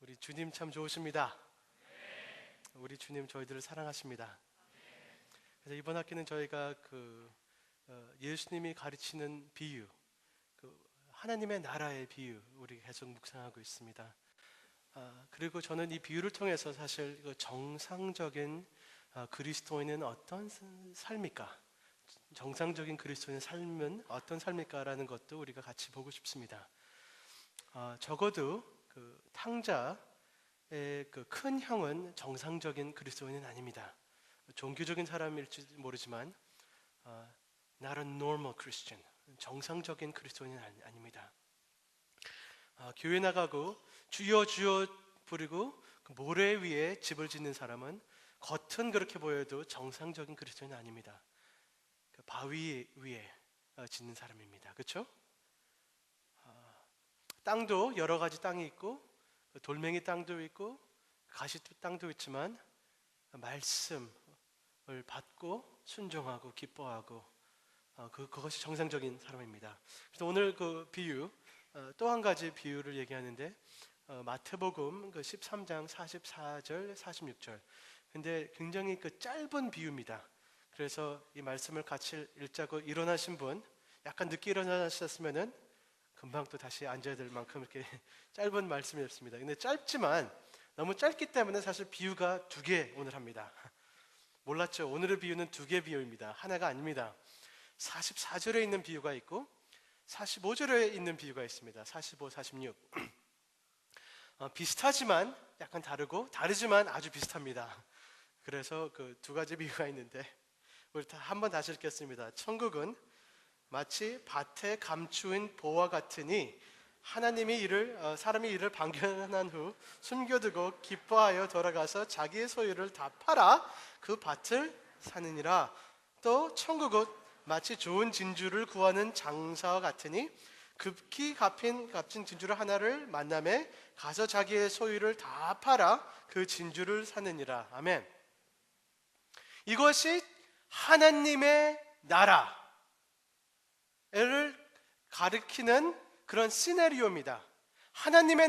우리 주님 참 좋으십니다. 우리 주님 저희들을 사랑하십니다. 그래서 이번 학기는 저희가 예수님이 가르치는 비유, 하나님의 나라의 비유 우리 계속 묵상하고 있습니다. 그리고 저는 이 비유를 통해서 사실 정상적인 그리스도인은 어떤 삶일까? 정상적인 그리스도인의 삶은 어떤 삶일까라는 것도 우리가 같이 보고 싶습니다. 적어도 탕자의 큰 형은 정상적인 그리스도인은 아닙니다. 종교적인 사람일지 모르지만 not a normal Christian, 정상적인 그리스도인은 아닙니다. 교회 나가고 주여 주여 부르고 모래 위에 집을 짓는 사람은 겉은 그렇게 보여도 정상적인 그리스도인은 아닙니다. 바위 위에 짓는 사람입니다. 그렇죠? 땅도 여러 가지 땅이 있고 돌멩이 땅도 있고 가시 땅도 있지만 말씀을 받고 순종하고 기뻐하고 그것이 정상적인 사람입니다. 그래서 오늘 비유 또 한 가지 비유를 얘기하는데 마태복음 13장 44절 46절. 근데 굉장히 짧은 비유입니다. 그래서 이 말씀을 같이 읽자고 일어나신 분, 약간 늦게 일어나셨으면은 금방 또 다시 앉아야 될 만큼 이렇게 짧은 말씀이었습니다. 근데 짧지만 너무 짧기 때문에 사실 비유가 두 개 오늘 합니다. 몰랐죠? 오늘의 비유는 두 개 비유입니다. 하나가 아닙니다. 44절에 있는 비유가 있고 45절에 있는 비유가 있습니다. 45, 46. 비슷하지만 약간 다르지만 아주 비슷합니다. 그래서 두 가지 비유가 있는데 우리 한번 다시 읽겠습니다. 천국은 마치 밭에 감추인 보와 같으니 하나님이 사람이 이를 발견한 후 숨겨두고 기뻐하여 돌아가서 자기의 소유를 다 팔아 그 밭을 사느니라. 또 천국은 마치 좋은 진주를 구하는 장사와 같으니 급히 값진 진주를 하나를 만남에 가서 자기의 소유를 다 팔아 그 진주를 사느니라. 아멘. 이것이 하나님의 나라를 가리키는 그런 시나리오입니다. 하나님의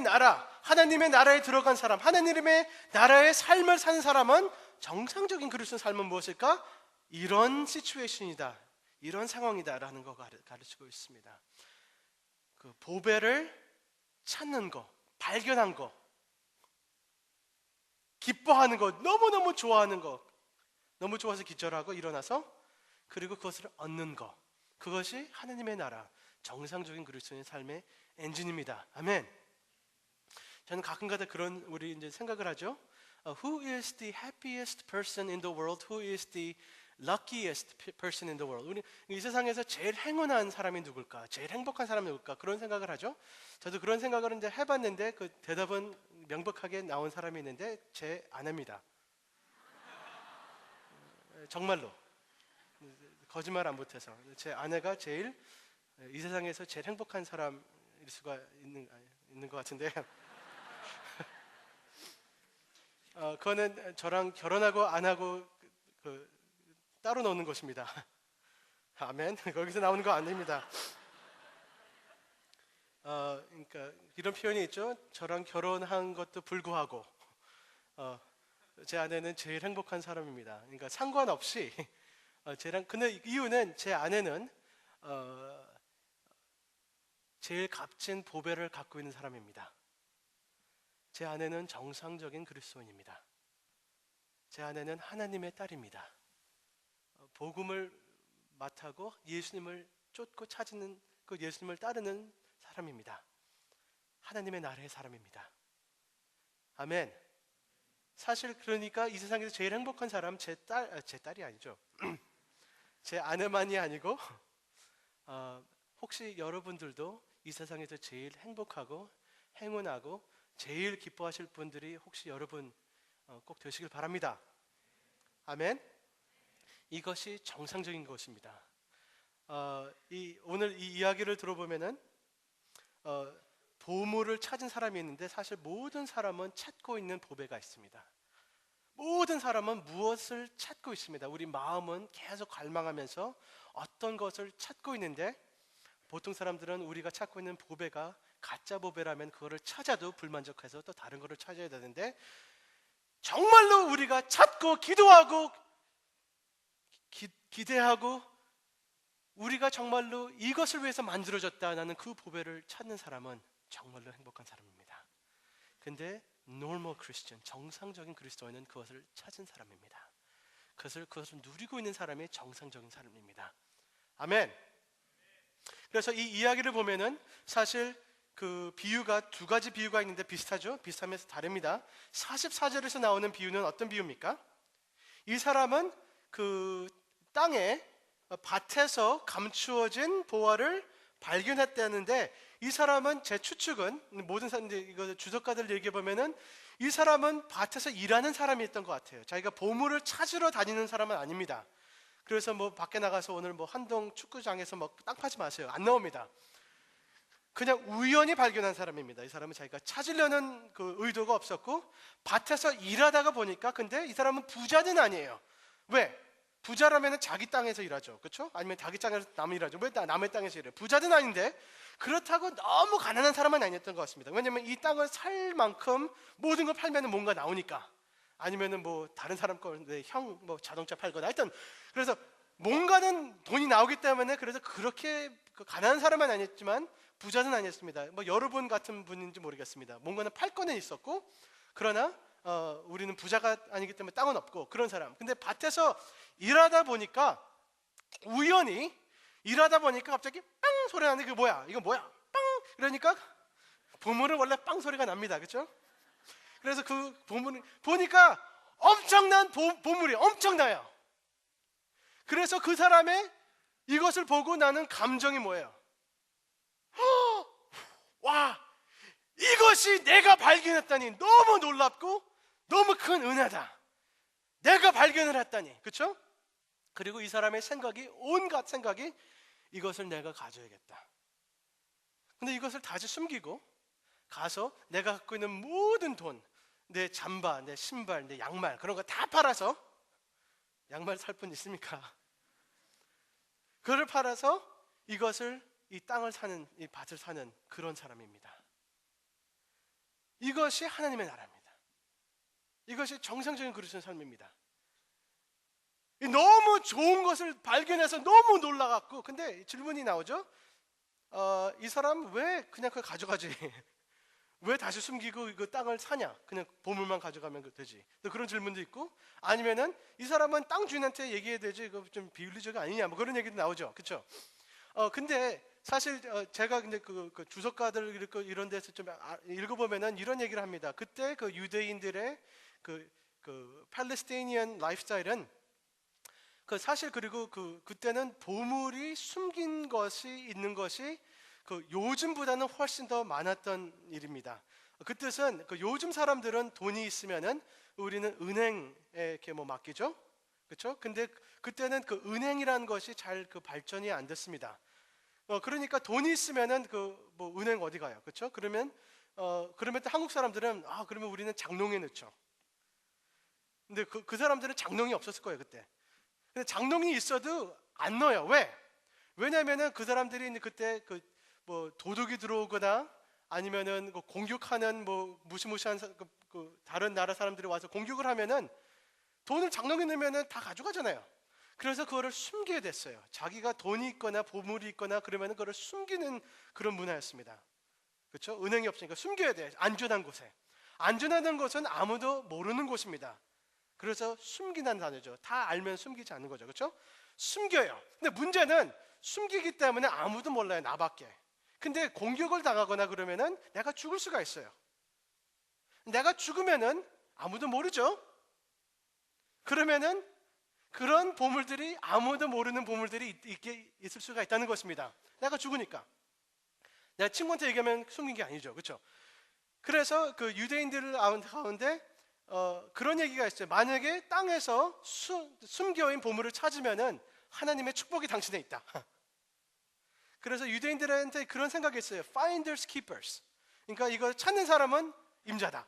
나라에 들어간 사람, 하나님의 나라의 삶을 사는 사람은 정상적인 그리스도의 삶은 무엇일까? 이런 시츄에이션이다, 이런 상황이다라는 거 가르치고 있습니다. 보배를 찾는 거, 발견한 거, 기뻐하는 거, 너무너무 좋아하는 거, 너무 좋아서 기절하고 일어나서 그리고 그것을 얻는 거, 그것이 하나님의 나라, 정상적인 그리스도인의 삶의 엔진입니다. 아멘. 저는 가끔가다 우리 이제 생각을 하죠. Who is the happiest person in the world? Who is the luckiest person in the world? 우리 이 세상에서 제일 행운한 사람이 누굴까? 제일 행복한 사람이 누굴까? 그런 생각을 하죠. 저도 그런 생각을 이제 해봤는데 그 대답은 명백하게 나온 사람이 있는데 제 아내입니다. 정말로 거짓말 안 못해서 제 아내가 제일 이 세상에서 제일 행복한 사람일 수가 있는 것 같은데 그거는 저랑 결혼하고 안 하고 따로 노는 것입니다. 아멘. 거기서 나오는 거 아닙니다. 그러니까 이런 표현이 있죠. 저랑 결혼한 것도 불구하고 제 아내는 제일 행복한 사람입니다. 그러니까 상관없이 근데 이유는 제 아내는 제일 값진 보배를 갖고 있는 사람입니다. 제 아내는 정상적인 그리스도인입니다. 제 아내는 하나님의 딸입니다. 복음을 맡하고 예수님을 쫓고 찾는 예수님을 따르는 사람입니다. 하나님의 나라의 사람입니다. 아멘. 사실 그러니까 이 세상에서 제일 행복한 사람 제 딸이 아니죠. 제 아내만이 아니고 혹시 여러분들도 이 세상에서 제일 행복하고 행운하고 제일 기뻐하실 분들이 혹시 여러분 꼭 되시길 바랍니다. 아멘. 이것이 정상적인 것입니다. 오늘 이 이야기를 들어보면은 보물을 찾은 사람이 있는데 사실 모든 사람은 찾고 있는 보배가 있습니다. 모든 사람은 무엇을 찾고 있습니다. 우리 마음은 계속 갈망하면서 어떤 것을 찾고 있는데 보통 사람들은 우리가 찾고 있는 보배가 가짜 보배라면 그거를 찾아도 불만족해서 또 다른 거를 찾아야 되는데, 정말로 우리가 찾고 기도하고 기대하고 우리가 정말로 이것을 위해서 만들어졌다는 그 보배를 찾는 사람은 정말로 행복한 사람입니다. 근데 normal Christian, 정상적인 그리스도인은 그것을 찾은 사람입니다. 그것을 누리고 있는 사람이 정상적인 사람입니다. 아멘. 그래서 이 이야기를 보면은 사실 그 비유가 두 가지 비유가 있는데 비슷하죠? 비슷하면서 다릅니다. 44절에서 나오는 비유는 어떤 비유입니까? 이 사람은 그 땅에 밭에서 감추어진 보화를 발견했다는데, 이 사람은 제 추측은 모든 사람들 이거 주석가들 얘기해 보면은 이 사람은 밭에서 일하는 사람이었던 것 같아요. 자기가 보물을 찾으러 다니는 사람은 아닙니다. 그래서 뭐 밖에 나가서 오늘 뭐 한동 축구장에서 뭐 땅 파지 마세요, 안 나옵니다. 그냥 우연히 발견한 사람입니다. 이 사람은 자기가 찾으려는 그 의도가 없었고 밭에서 일하다가 보니까, 근데 이 사람은 부자는 아니에요. 왜? 부자라면 자기 땅에서 일하죠, 그렇죠? 아니면 자기 땅에서 남을 일하죠. 왜 남의 땅에서 일해요? 부자는 아닌데 그렇다고 너무 가난한 사람은 아니었던 것 같습니다. 왜냐하면 이 땅을 살 만큼 모든 걸 팔면 뭔가 나오니까. 아니면은 뭐 다른 사람 건데 뭐 자동차 팔거나 하여튼, 그래서 뭔가는 돈이 나오기 때문에, 그래서 그렇게 가난한 사람은 아니었지만 부자는 아니었습니다. 뭐 여러분 같은 분인지 모르겠습니다. 뭔가는 팔 거는 있었고, 그러나 우리는 부자가 아니기 때문에 땅은 없고 그런 사람. 근데 밭에서 일하다 보니까, 우연히 일하다 보니까 갑자기 빵 소리 나는데, 그게 뭐야? 이거 뭐야? 빵! 그러니까 보물은 원래 빵 소리가 납니다, 그렇죠? 그래서 그 보물을 보니까 엄청난 보물이 엄청나요. 그래서 그 사람의 이것을 보고 나는 감정이 뭐예요? 와, 이것이 내가 발견했다니 너무 놀랍고 너무 큰 은혜다. 내가 발견을 했다니, 그렇죠? 그리고 이 사람의 생각이, 온갖 생각이 이것을 내가 가져야겠다. 근데 이것을 다시 숨기고 가서 내가 갖고 있는 모든 돈, 내 잠바, 내 신발, 내 양말, 그런 거 다 팔아서, 양말 살 분 있습니까? 그걸 팔아서 이것을, 이 땅을 사는, 이 밭을 사는 그런 사람입니다. 이것이 하나님의 나라입니다. 이것이 정상적인 그리스도인 삶입니다. 너무 좋은 것을 발견해서 너무 놀라갖고, 근데 질문이 나오죠. 이 사람 왜 그냥 그걸 가져가지? 왜 다시 숨기고 그 땅을 사냐? 그냥 보물만 가져가면 되지. 그런 질문도 있고, 아니면은 이 사람은 땅 주인한테 얘기해야 되지, 이거 좀 비윤리적 아니냐, 뭐 그런 얘기도 나오죠, 그렇죠? 근데 사실 제가 근데 그 주석가들 이런 데서 좀 읽어보면은 이런 얘기를 합니다. 그때 그 유대인들의 그 팔레스타인리언 라이프스타일은 사실, 그리고 그때는 보물이 숨긴 것이 있는 것이 요즘보다는 훨씬 더 많았던 일입니다. 그 뜻은 요즘 사람들은 돈이 있으면은 우리는 은행에 이렇게 뭐 맡기죠, 그렇죠? 근데 그때는 은행이라는 것이 잘 발전이 안 됐습니다. 그러니까 돈이 있으면은 뭐 은행 어디 가요, 그렇죠? 그러면 또 한국 사람들은 그러면 우리는 장롱에 넣죠. 근데 그 사람들은 장롱이 없었을 거예요 그때. 근데 장롱이 있어도 안 넣어요. 왜? 왜냐면은 그 사람들이 그때 뭐 도둑이 들어오거나 아니면은 공격하는 뭐 무시무시한 다른 나라 사람들이 와서 공격을 하면은 돈을 장롱에 넣으면은 다 가져가잖아요. 그래서 그거를 숨기게 됐어요. 자기가 돈이 있거나 보물이 있거나 그러면은 그거를 숨기는 그런 문화였습니다. 그렇죠? 은행이 없으니까 숨겨야 돼. 안전한 곳에. 안전한 곳은 아무도 모르는 곳입니다. 그래서 숨기는 단어죠. 다 알면 숨기지 않는 거죠, 그렇죠? 숨겨요. 근데 문제는 숨기기 때문에 아무도 몰라요, 나밖에. 근데 공격을 당하거나 그러면은 내가 죽을 수가 있어요. 내가 죽으면은 아무도 모르죠. 그러면은 그런 보물들이, 아무도 모르는 보물들이 있을 수가 있다는 것입니다. 내가 죽으니까. 내가 친구한테 얘기하면 숨긴 게 아니죠, 그렇죠? 그래서 유대인들 가운데 그런 얘기가 있어요. 만약에 땅에서 숨겨인 보물을 찾으면은 하나님의 축복이 당신에 있다. 그래서 유대인들한테 그런 생각이 있어요. Finders keepers. 그러니까 이걸 찾는 사람은 임자다.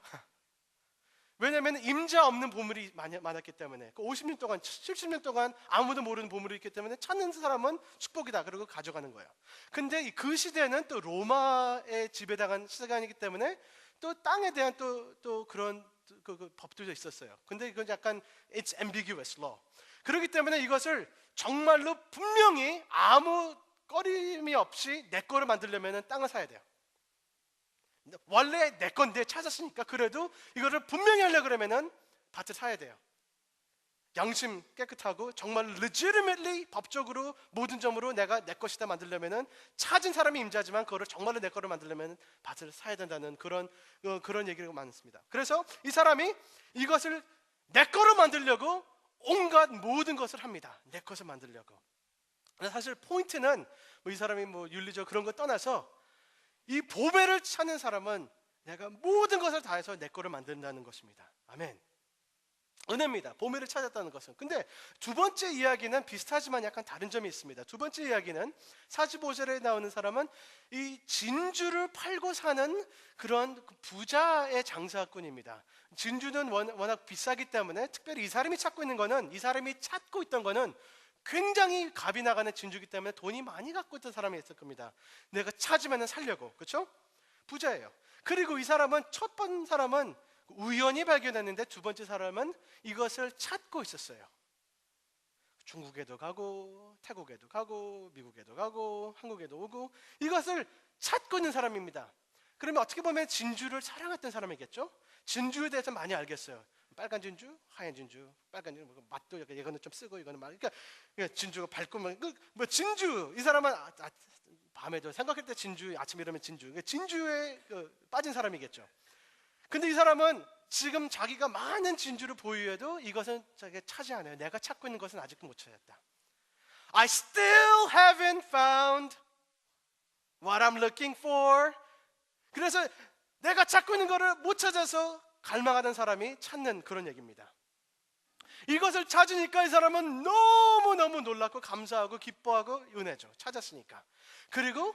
왜냐하면 임자 없는 보물이 많았기 때문에, 50년 동안 70년 동안 아무도 모르는 보물이 있기 때문에 찾는 사람은 축복이다 그러고 가져가는 거예요. 근데 그 시대는 또 로마에 지배당한 시간이기 때문에 또 땅에 대한 또 그런 그 법들도 있었어요. 근데 이건 약간 it's ambiguous law. 그렇기 때문에 이것을 정말로 분명히 아무 꺼림이 없이 내 거를 만들려면 땅을 사야 돼요. 원래 내 건데 찾았으니까 그래도 이거를 분명히 하려고 그러면은 밭을 사야 돼요. 양심 깨끗하고 정말 legitimately 법적으로 모든 점으로 내가 내 것이다 만들려면은 찾은 사람이 임자지만 그거를 정말로 내 거를 만들려면 밭을 사야 된다는 그런 얘기가 많습니다. 그래서 이 사람이 이것을 내 거로 만들려고 온갖 모든 것을 합니다. 내 것을 만들려고. 사실 포인트는 이 사람이 윤리적 그런 거 떠나서 이 보배를 찾는 사람은 내가 모든 것을 다해서 내 거를 만든다는 것입니다. 아멘. 은혜입니다. 보배를 찾았다는 것은. 근데 두 번째 이야기는 비슷하지만 약간 다른 점이 있습니다. 두 번째 이야기는 45절에 나오는 사람은 이 진주를 팔고 사는 그런 부자의 장사꾼입니다. 진주는 워낙 비싸기 때문에 특별히 이 사람이 찾고 있던 거는 굉장히 값이 나가는 진주이기 때문에 돈이 많이 갖고 있던 사람이 있을 겁니다. 내가 찾으면 살려고. 그렇죠? 부자예요. 그리고 이 사람은 첫 번 사람은 우연히 발견했는데 두 번째 사람은 이것을 찾고 있었어요. 중국에도 가고 태국에도 가고 미국에도 가고 한국에도 오고 이것을 찾고 있는 사람입니다. 그러면 어떻게 보면 진주를 사랑했던 사람이겠죠? 진주에 대해서 많이 알겠어요. 빨간 진주, 하얀 진주, 빨간 진주 맛도 이거는 좀 쓰고 이거는 그러니까 진주가 밝고 진주 이 사람은 밤에도 생각할 때 진주, 아침에 일어나면 진주에 빠진 사람이겠죠. 근데 이 사람은 지금 자기가 많은 진주를 보유해도 이것은 자기가 차지 않아요. 내가 찾고 있는 것은 아직도 못 찾았다. I still haven't found what I'm looking for. 그래서 내가 찾고 있는 것을 못 찾아서 갈망하는 사람이 찾는 그런 얘기입니다. 이것을 찾으니까 이 사람은 너무너무 놀랍고 감사하고 기뻐하고 은혜죠. 찾았으니까. 그리고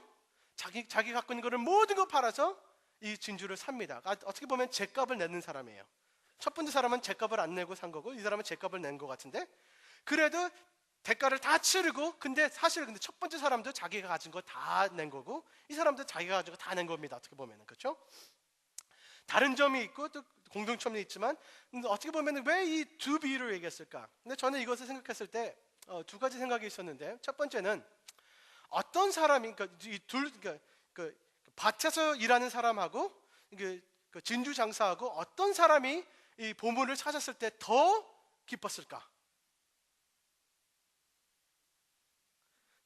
자기 갖고 있는 것을 모든 거 팔아서 이 진주를 삽니다. 어떻게 보면 죗값을 내는 사람이에요. 첫 번째 사람은 죗값을 안 내고 산 거고 이 사람은 죗값을 낸 것 같은데 그래도 대가를 다 치르고 근데 첫 번째 사람도 자기가 가진 거 다 낸 거고 이 사람도 자기가 가진 거 다 낸 겁니다. 어떻게 보면은 그렇죠? 다른 점이 있고 또 공통점이 있지만 어떻게 보면 왜 이 두 비유를 얘기했을까? 근데 저는 이것을 생각했을 때 두 가지 생각이 있었는데 첫 번째는 어떤 사람이 그 밭에서 일하는 사람하고 그 진주 장사하고 어떤 사람이 이 보물을 찾았을 때 더 기뻤을까?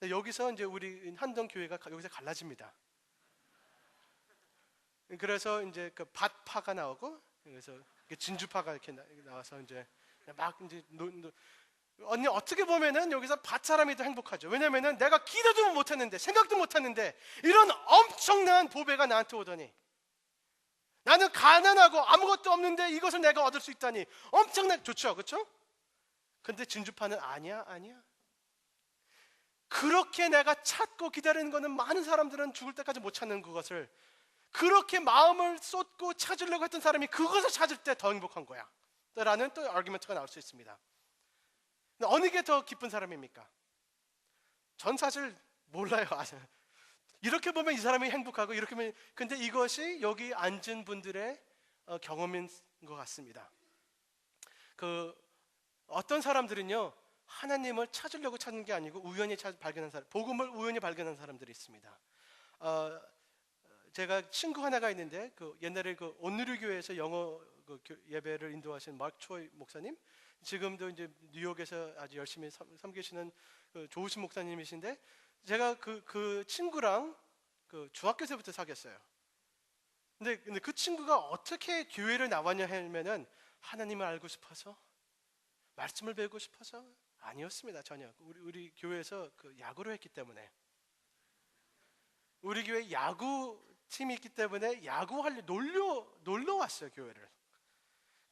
여기서 이제 우리 한동 교회가 여기서 갈라집니다. 그래서 이제 그 밭파가 나오고 그래서 진주파가 이렇게 나와서 이제 막 이제 언니 어떻게 보면은 여기서 밭 사람이 더 행복하죠. 왜냐면은 내가 기대도 못했는데 생각도 못했는데 이런 엄청난 보배가 나한테 오더니 나는 가난하고 아무것도 없는데 이것을 내가 얻을 수 있다니 엄청나게 좋죠, 그렇죠? 근데 진주파는 아니야. 그렇게 내가 찾고 기다리는 거는 많은 사람들은 죽을 때까지 못 찾는 그것을 그렇게 마음을 쏟고 찾으려고 했던 사람이 그것을 찾을 때 더 행복한 거야 라는 또 아르기먼트가 나올 수 있습니다. 근데 어느 게 더 기쁜 사람입니까? 전 사실 몰라요. 이렇게 보면 이 사람이 행복하고 이렇게 보면 근데 이것이 여기 앉은 분들의 경험인 것 같습니다. 어떤 사람들은요 하나님을 찾으려고 찾는 게 아니고 우연히 발견한 사람, 복음을 우연히 발견한 사람들이 있습니다. 제가 친구 하나가 있는데 옛날에 온누리 교회에서 영어 예배를 인도하신 마크 초이 목사님, 지금도 이제 뉴욕에서 아주 열심히 섬기시는 좋으신 목사님이신데 제가 그 친구랑 중학교 때부터 사귀었어요. 근데 그 친구가 어떻게 교회를 나왔냐 하면은 하나님을 알고 싶어서 말씀을 배우고 싶어서 아니었습니다. 전혀. 우리 교회에서 야구를 했기 때문에 우리 교회 야구 팀이 있기 때문에 야구하려 놀러 왔어요 교회를.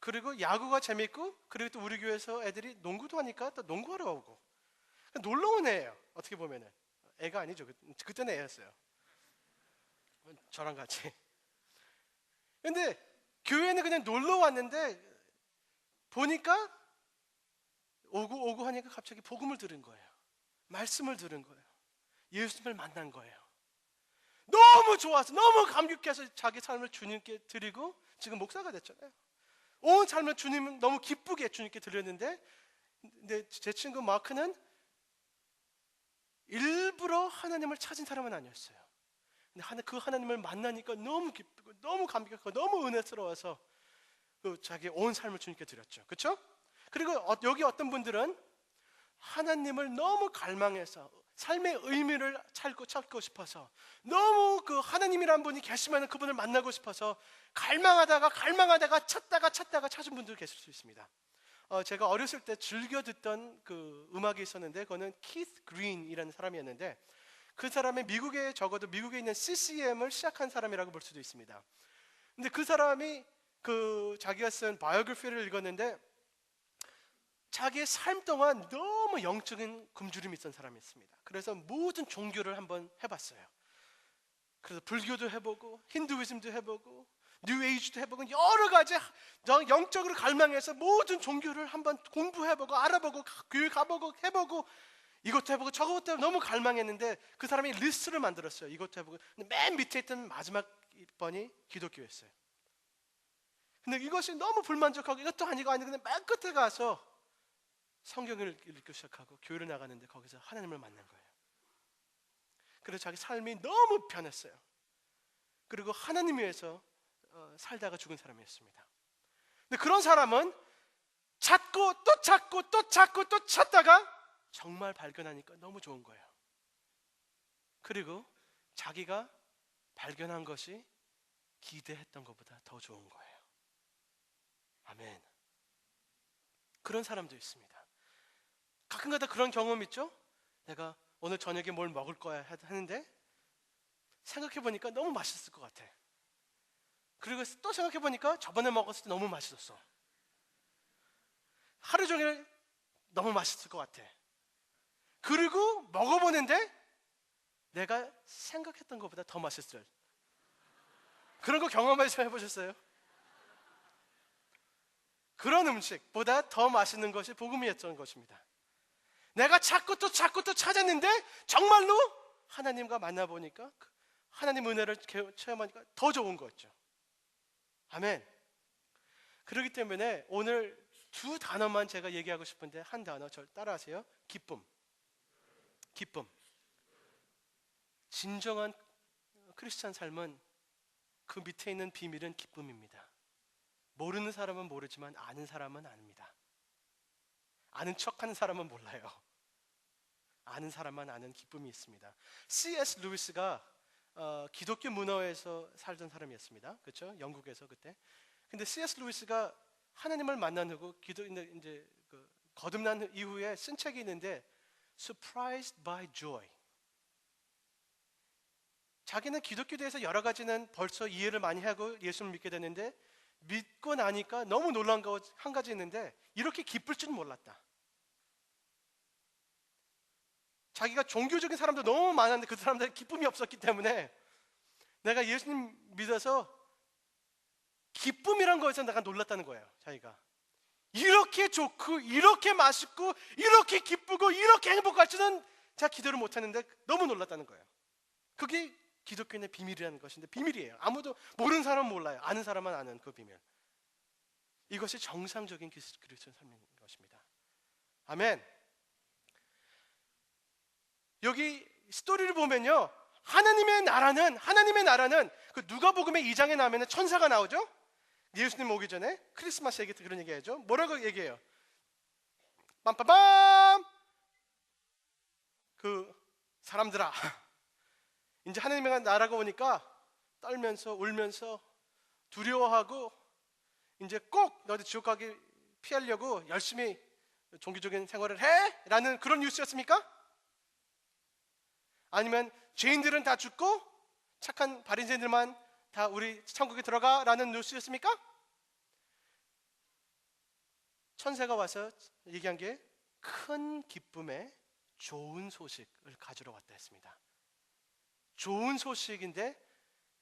그리고 야구가 재밌고 그리고 또 우리 교회에서 애들이 농구도 하니까 또 농구하러 오고 놀러 온 애예요. 어떻게 보면은 애가 아니죠. 그때는 애였어요. 저랑 같이. 근데 교회는 그냥 놀러 왔는데 보니까 오고 하니까 갑자기 복음을 들은 거예요. 말씀을 들은 거예요. 예수님을 만난 거예요. 너무 좋아서, 너무 감격해서 자기 삶을 주님께 드리고 지금 목사가 됐잖아요. 온 삶을 주님 너무 기쁘게 주님께 드렸는데, 근데 제 친구 마크는 일부러 하나님을 찾은 사람은 아니었어요. 근데 그 하나님을 만나니까 너무 기쁘고 너무 감격하고 너무 은혜스러워서 자기 온 삶을 주님께 드렸죠. 그렇죠? 그리고 여기 어떤 분들은 하나님을 너무 갈망해서 삶의 의미를 찾고 싶어서, 너무 그 하나님이란 분이 계시면 그분을 만나고 싶어서 갈망하다가 찾다가 찾은 분들 계실 수 있습니다. 제가 어렸을 때 즐겨 듣던 그 음악이 있었는데, 그거는 키스 그린이라는 사람이었는데, 그 사람이 적어도 미국에 있는 CCM을 시작한 사람이라고 볼 수도 있습니다. 근데 그 사람이 자기가 쓴 바이오그래피를 읽었는데, 자기의 삶 동안 너무 영적인 굶주림이 있던 사람이었습니다. 그래서 모든 종교를 한번 해봤어요. 그래서 불교도 해보고 힌두이즘도 해보고 뉴에이지도 해보고 여러 가지 영적으로 갈망해서 모든 종교를 한번 공부해보고 알아보고 교회 가보고 해보고 이것도 해보고 저것도 해보고 너무 갈망했는데, 그 사람이 리스트를 만들었어요. 이것도 해보고. 근데 맨 밑에 있던 마지막 번이 기독교였어요. 근데 이것이 너무 불만족하고 이것도 아니고 근데 맨 끝에 가서 성경을 읽기 시작하고 교회를 나가는데 거기서 하나님을 만난 거예요. 그래서 자기 삶이 너무 변했어요. 그리고 하나님 위해서 살다가 죽은 사람이었습니다. 근데 그런 사람은 찾고 또 찾고 또 찾고 또 찾다가 정말 발견하니까 너무 좋은 거예요. 그리고 자기가 발견한 것이 기대했던 것보다 더 좋은 거예요. 아멘. 그런 사람도 있습니다. 가끔가다 그런 경험 있죠? 내가 오늘 저녁에 뭘 먹을 거야 하는데 생각해보니까 너무 맛있을 것 같아. 그리고 또 생각해보니까 저번에 먹었을 때 너무 맛있었어. 하루 종일 너무 맛있을 것 같아. 그리고 먹어보는데 내가 생각했던 것보다 더 맛있어요. 그런 거 경험해서 해보셨어요? 그런 음식보다 더 맛있는 것이 복음이었던 것입니다. 내가 찾고 또 찾았는데 정말로 하나님과 만나보니까 하나님 은혜를 체험하니까 더 좋은 거였죠. 아멘. 그렇기 때문에 오늘 두 단어만 제가 얘기하고 싶은데, 한 단어 저 따라하세요. 기쁨. 진정한 크리스찬 삶은 그 밑에 있는 비밀은 기쁨입니다. 모르는 사람은 모르지만 아는 사람은 압니다. 아는 척하는 사람은 몰라요. 아는 사람만 아는 기쁨이 있습니다. C.S. 루이스가 기독교 문화에서 살던 사람이었습니다. 그렇죠? 영국에서 그때. 근데 C.S. 루이스가 하나님을 만난 후고 이제 거듭난 이후에 쓴 책이 있는데, Surprised by Joy. 자기는 기독교에 대해서 여러 가지는 벌써 이해를 많이 하고 예수를 믿게 됐는데, 믿고 나니까 너무 놀라운 거 한 가지 있는데, 이렇게 기쁠 줄 몰랐다. 자기가 종교적인 사람도 너무 많았는데 그 사람들 기쁨이 없었기 때문에 내가 예수님 믿어서 기쁨이란 거에서 내가 놀랐다는 거예요. 자기가 이렇게 좋고 이렇게 맛있고 이렇게 기쁘고 이렇게 행복할 줄은 제가 기대를 못했는데 너무 놀랐다는 거예요. 그게 기독교인의 비밀이라는 것인데, 비밀이에요. 아무도 모르는 사람은 몰라요. 아는 사람만 아는 그 비밀. 이것이 정상적인 그리스도인 삶인 것입니다. 아멘. 여기 스토리를 보면요, 하나님의 나라는 그 누가복음의 2장에 나오면 천사가 나오죠. 예수님 오기 전에 크리스마스 얘기 때 그런 얘기하죠. 뭐라고 얘기해요? 빰빰빰! 그 사람들아, 이제 하나님의 나라가 오니까 떨면서 울면서 두려워하고 이제 꼭 너희들 지옥 가기 피하려고 열심히 종교적인 생활을 해? 라는 그런 뉴스였습니까? 아니면 죄인들은 다 죽고 착한 바리새인들만 다 우리 천국에 들어가 라는 뉴스였습니까? 천사가 와서 얘기한 게 큰 기쁨의 좋은 소식을 가지러 왔다 했습니다. 좋은 소식인데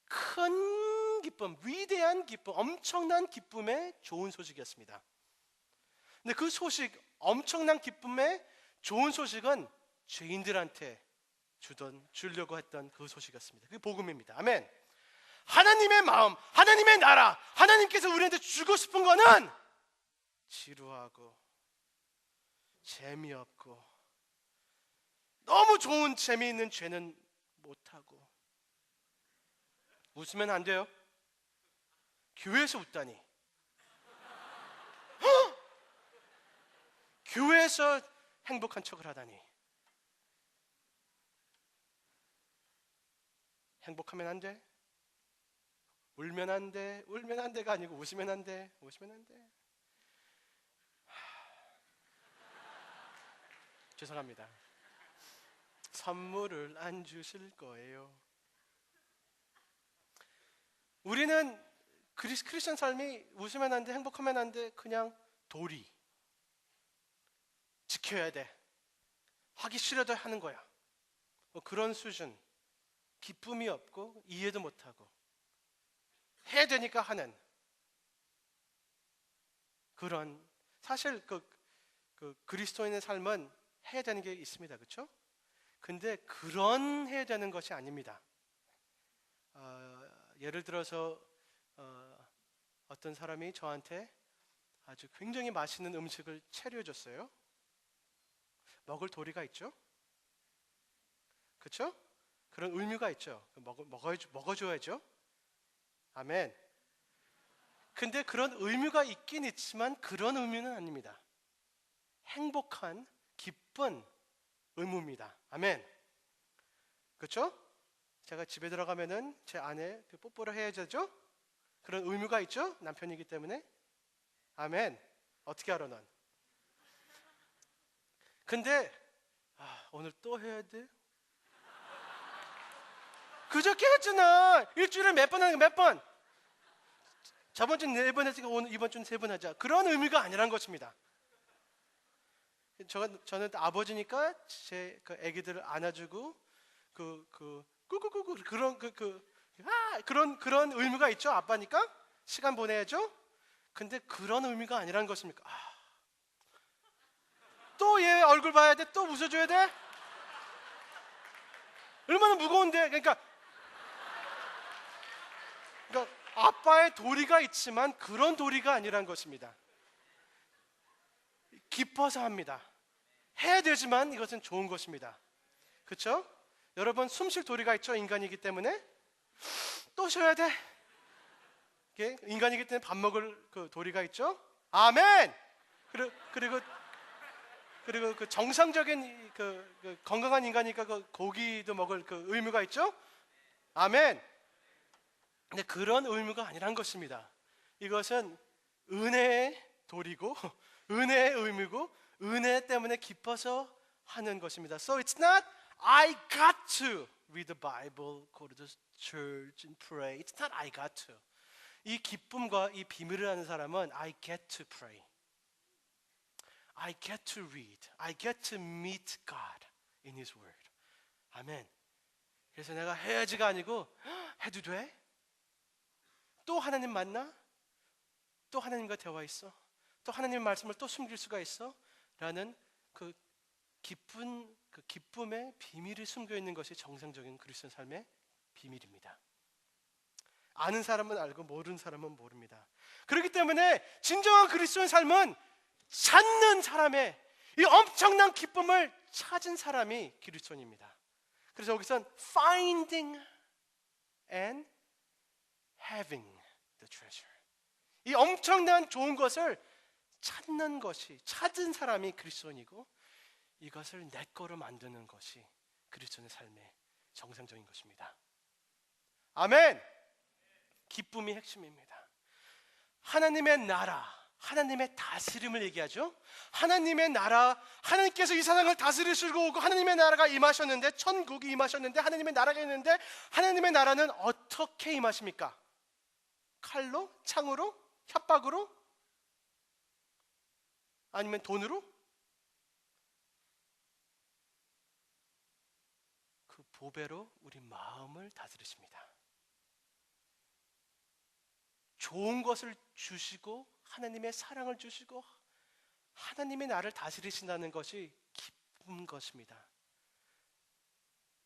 큰 기쁨, 위대한 기쁨, 엄청난 기쁨의 좋은 소식이었습니다. 근데 그 소식, 엄청난 기쁨의 좋은 소식은 죄인들한테 주려고 했던 그 소식이었습니다. 그게 복음입니다. 아멘. 하나님의 마음, 하나님의 나라, 하나님께서 우리한테 주고 싶은 거는 지루하고 재미없고 너무 좋은 재미있는 죄는 못하고. 웃으면 안 돼요. 교회에서 웃다니. 교회에서 행복한 척을 하다니. 행복하면 안 돼. 울면 안 돼. 울면 안 돼가 아니고 웃으면 안 돼. 웃으면 안 돼. 죄송합니다. 선물을 안 주실 거예요. 우리는 크리스천 삶이 웃으면 안 돼, 행복하면 안 돼, 그냥 도리. 지켜야 돼. 하기 싫어도 하는 거야. 그런 수준. 기쁨이 없고 이해도 못하고 해야 되니까 하는 그런. 사실 그 그리스도인의 삶은 해야 되는 게 있습니다. 그렇죠? 근데 그런 해야 되는 것이 아닙니다. 예를 들어서 어떤 사람이 저한테 아주 굉장히 맛있는 음식을 차려줬어요. 먹을 도리가 있죠? 그렇죠? 그런 의무가 있죠. 먹어줘야죠. 아멘. 근데 그런 의무가 있긴 있지만 그런 의무는 아닙니다. 행복한, 기쁜 의무입니다. 아멘. 그렇죠? 제가 집에 들어가면은 제 아내 뽀뽀를 해야 되죠? 그런 의무가 있죠? 남편이기 때문에. 아멘. 어떻게 알아 넌? 근데 오늘 또 해야 돼? 그저께 했잖아. 일주일에 몇 번 하는 거 몇 번? 저번 주는 4번 했으니까 오늘 이번 주는 3번 하자. 그런 의미가 아니란 것입니다. 저는 아버지니까 제 그 아기들을 안아주고 꾸꾸꾸꾸 그런 의미가 있죠. 아빠니까 시간 보내야죠. 근데 그런 의미가 아니란 것입니까? 또 얘 얼굴 봐야 돼? 또 웃어줘야 돼? 얼마나 무거운데. 그러니까 아빠의 도리가 있지만 그런 도리가 아니란 것입니다. 기뻐서 합니다. 해야 되지만 이것은 좋은 것입니다. 그렇죠? 여러분 숨 쉴 도리가 있죠. 인간이기 때문에 또 쉬어야 돼. 인간이기 때문에 밥 먹을 그 도리가 있죠. 아멘. 그리고 그 정상적인 그 건강한 인간이니까 그 고기도 먹을 그 의무가 있죠. 아멘. 근데 그런 의무가 아니란 것입니다. 이것은 은혜의 도리고 은혜의 의무고 은혜 때문에 기뻐서 하는 것입니다. So it's not I got to read the Bible, go to the church and pray. It's not I got to. 이 기쁨과 이 비밀을 아는 사람은 I get to pray. I get to read. I get to meet God in His Word. 아멘. 그래서 내가 해야지가 아니고 해도 돼? 또 하나님 만나? 또 하나님과 대화했어? 또 하나님의 말씀을 또 숨길 수가 있어? 라는 그 기쁨의 비밀이 숨겨 있는 것이 정상적인 그리스도인 삶의 비밀입니다. 아는 사람은 알고 모르는 사람은 모릅니다. 그렇기 때문에 진정한 그리스도인 삶은 찾는 사람의 이 엄청난 기쁨을 찾은 사람이 그리스도인입니다. 그래서 여기서는 finding and having the treasure. 이 엄청난 좋은 것을 찾는 것이, 찾은 사람이 그리스도인이고 이것을 내 거로 만드는 것이 그리스도인의 삶의 정상적인 것입니다. 아멘. 기쁨이 핵심입니다. 하나님의 나라, 하나님의 다스림을 얘기하죠. 하나님의 나라, 하나님께서 이 세상을 다스리시고 오고 하나님의 나라가 임하셨는데, 천국이 임하셨는데, 하나님의 나라가 있는데, 하나님의 나라는 어떻게 임하십니까? 칼로? 창으로? 협박으로? 아니면 돈으로? 그 보배로 우리 마음을 다스리십니다. 좋은 것을 주시고 하나님의 사랑을 주시고 하나님이 나를 다스리신다는 것이 기쁜 것입니다.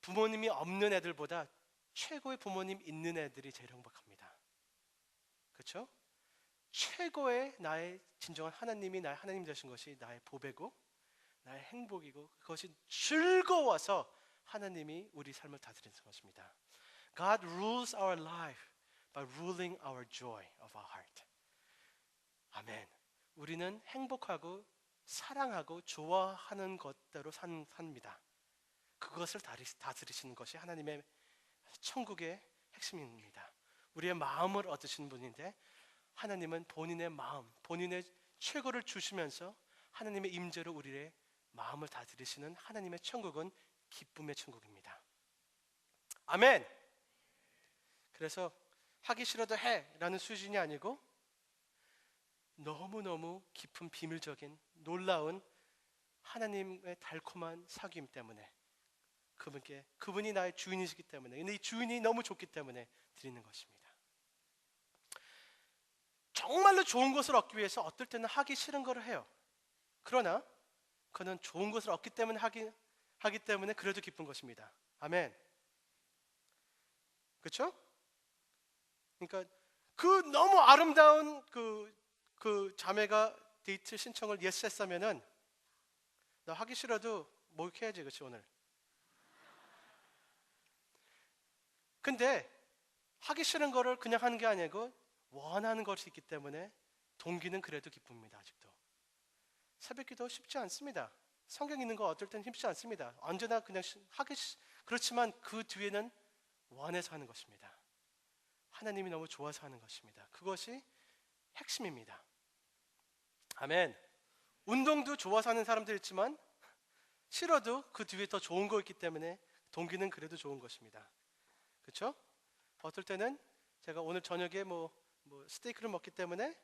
부모님이 없는 애들보다 최고의 부모님 있는 애들이 제일 행복합니다. 그렇죠? 최고의 나의 진정한 하나님이 나의 하나님 되신 것이 나의 보배고 나의 행복이고 그것이 즐거워서 하나님이 우리 삶을 다스리는 것입니다. God rules our life by ruling our joy of our heart. 아멘. 우리는 행복하고 사랑하고 좋아하는 것대로 삽니다. 그것을 다스리시는 것이 하나님의 천국의 핵심입니다. 우리의 마음을 얻으신 분인데 하나님은 본인의 마음, 본인의 최고를 주시면서 하나님의 임재로 우리의 마음을 다스리시는 하나님의 천국은 기쁨의 천국입니다. 아멘. 그래서 하기 싫어도 해라는 수준이 아니고 너무너무 깊은 비밀적인 놀라운 하나님의 달콤한 사귐 때문에 그분이 나의 주인이시기 때문에 근데 이 주인이 너무 좋기 때문에 드리는 것입니다. 정말로 좋은 것을 얻기 위해서 어떨 때는 하기 싫은 것을 해요. 그러나 그는 좋은 것을 얻기 때문에 하기 때문에 그래도 기쁜 것입니다. 아멘. 그렇죠? 그러니까 그 너무 아름다운 그 자매가 데이트 신청을 예스 했으면은 나 하기 싫어도 목욕해야지, 그렇지 오늘. 근데 하기 싫은 거를 그냥 하는 게 아니고 원하는 것이 있기 때문에 동기는 그래도 기쁩니다. 아직도 새벽기도 쉽지 않습니다. 성경 읽는 거 어떨 땐 쉽지 않습니다. 언제나 그냥 그렇지만 그 뒤에는 원해서 하는 것입니다. 하나님이 너무 좋아서 하는 것입니다. 그것이 핵심입니다. 아멘. 운동도 좋아서 하는 사람들 있지만 싫어도 그 뒤에 더 좋은 거 있기 때문에 동기는 그래도 좋은 것입니다. 그렇죠? 어떨 때는 제가 오늘 저녁에 뭐 스테이크를 먹기 때문에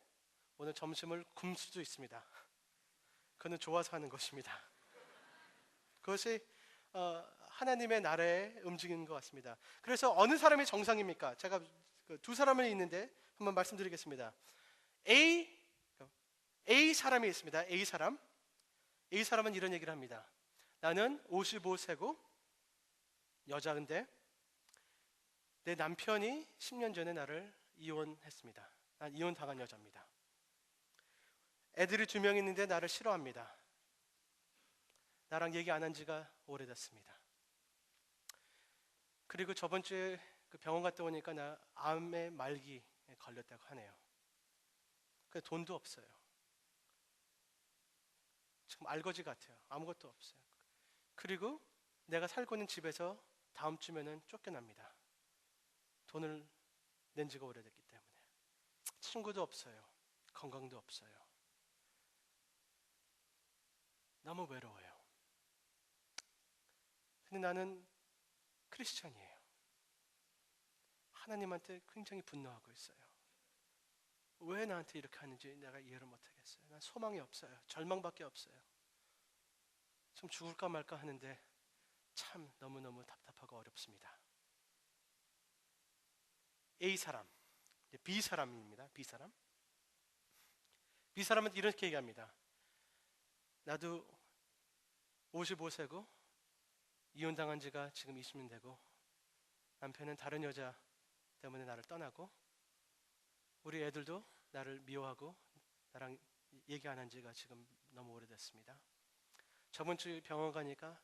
오늘 점심을 굶을 수도 있습니다. 그는 좋아서 하는 것입니다. 그것이 하나님의 나라에 움직이는 것 같습니다. 그래서 어느 사람이 정상입니까? 제가 두 사람을 있는데 한번 말씀드리겠습니다. A 사람이 있습니다. A 사람은 이런 얘기를 합니다. 나는 55세고 여자인데 내 남편이 10년 전에 나를 이혼했습니다. 난 이혼당한 여자입니다. 애들이 2명 있는데 나를 싫어합니다. 나랑 얘기 안 한 지가 오래됐습니다. 그리고 저번 주에 그 병원 갔다 오니까 나 암의 말기에 걸렸다고 하네요. 근데 돈도 없어요. 지금 알거지 같아요. 아무것도 없어요. 그리고 내가 살고 있는 집에서 다음 주면은 쫓겨납니다. 돈을 낸 지가 오래됐기 때문에. 친구도 없어요. 건강도 없어요. 너무 외로워요. 근데 나는 크리스찬이에요. 하나님한테 굉장히 분노하고 있어요. 왜 나한테 이렇게 하는지 내가 이해를 못하겠어요. 난 소망이 없어요. 절망밖에 없어요. 좀 죽을까 말까 하는데 참 너무너무 답답하고 어렵습니다. A 사람, B 사람입니다. B 사람은 이렇게 얘기합니다. 나도 55세고 이혼당한 지가 지금 20년 되고 남편은 다른 여자 때문에 나를 떠나고 우리 애들도 나를 미워하고 나랑 얘기 안 한 지가 지금 너무 오래됐습니다. 저번 주 병원 가니까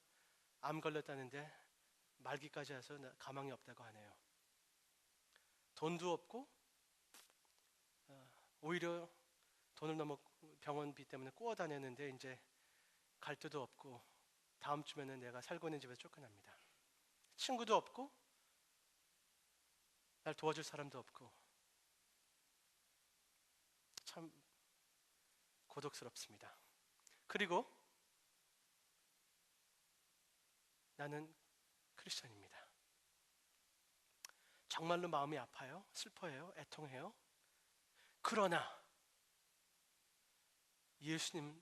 암 걸렸다는데 말기까지 해서 가망이 없다고 하네요. 돈도 없고 오히려 돈을 너무 병원비 때문에 꼬아 다녔는데 이제 갈 데도 없고 다음 주면은 내가 살고 있는 집에서 쫓겨납니다. 친구도 없고 날 도와줄 사람도 없고 참 고독스럽습니다. 그리고 나는 크리스천입니다. 정말로 마음이 아파요. 슬퍼해요. 애통해요. 그러나 예수님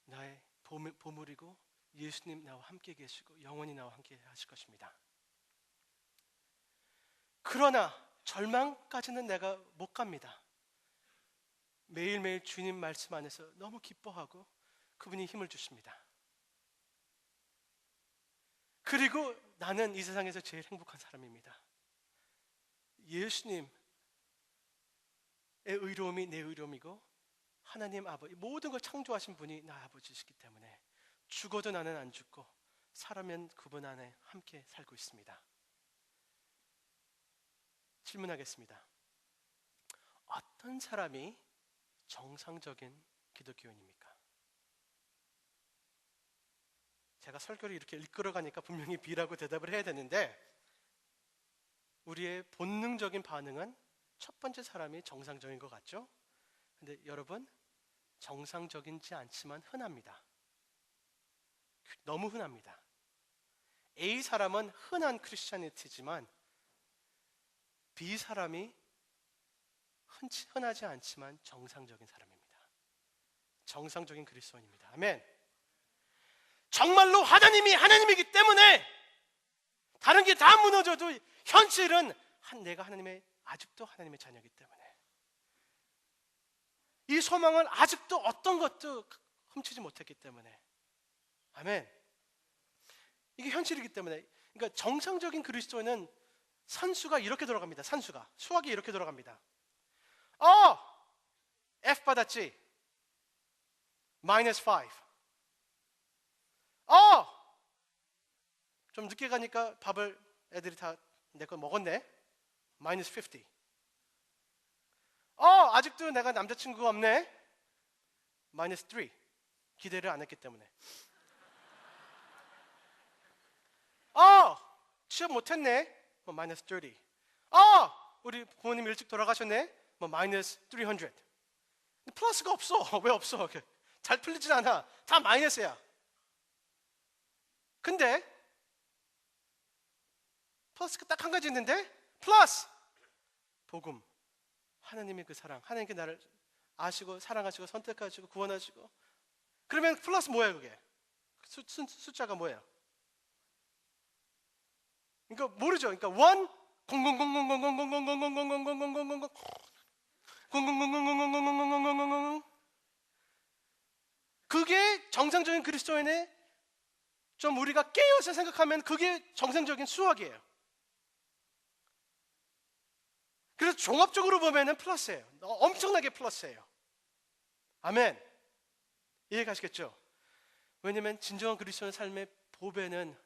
나의 보물이고 예수님 나와 함께 계시고 영원히 나와 함께 하실 것입니다. 그러나 절망까지는 내가 못 갑니다. 매일매일 주님 말씀 안에서 너무 기뻐하고 그분이 힘을 주십니다. 그리고 나는 이 세상에서 제일 행복한 사람입니다. 예수님의 의로움이 내 의로움이고 하나님 아버지 모든 걸 창조하신 분이 나 아버지시기 때문에 죽어도 나는 안 죽고 살아면 그분 안에 함께 살고 있습니다. 질문하겠습니다. 어떤 사람이 정상적인 기독교인입니까? 제가 설교를 이렇게 이끌어가니까 분명히 B라고 대답을 해야 되는데 우리의 본능적인 반응은 첫 번째 사람이 정상적인 것 같죠? 근데 여러분, 정상적이지 않지만 흔합니다. 너무 흔합니다. A 사람은 흔한 크리스찬이티지만 B 사람이 흔하지 않지만 정상적인 사람입니다. 정상적인 그리스도인입니다. 아멘. 정말로 하나님이 하나님이기 때문에 다른 게 다 무너져도 현실은 내가 아직도 하나님의 자녀이기 때문에 이 소망을 아직도 어떤 것도 훔치지 못했기 때문에 아멘. 이게 현실이기 때문에 그러니까 정상적인 그리스도인은 산수가 이렇게 돌아갑니다. 수학이 이렇게 돌아갑니다. F 받았지? 마이너스 5. 좀 늦게 가니까 밥을 애들이 다 내 거 먹었네. 마이너스 50. 아직도 내가 남자친구가 없네. 마이너스 3. 기대를 안 했기 때문에. 취업 못했네. 마이너스 30. 우리 부모님 일찍 돌아가셨네. 마이너스 300. 플러스가 없어. 왜 없어? 잘 풀리진 않아. 다 마이너스야. 근데 플러스가 딱 한 가지 있는데 플러스 복음, 하나님의 그 사랑, 하나님께 나를 아시고 사랑하시고 선택하시고 구원하시고 그러면 플러스 뭐예요 그게? 숫자가 뭐예요? 그러니까 모르죠. 그러니까 1 그게 정상적인 그리스도인의 좀 우리가 깨어서 생각하면 그게 정상적인 수학이에요. 그래서 종합적으로 보면은 플러스예요. 엄청나게 플러스예요. 아멘. 이해가시겠죠? 왜냐하면 진정한 그리스도인 삶의 보배는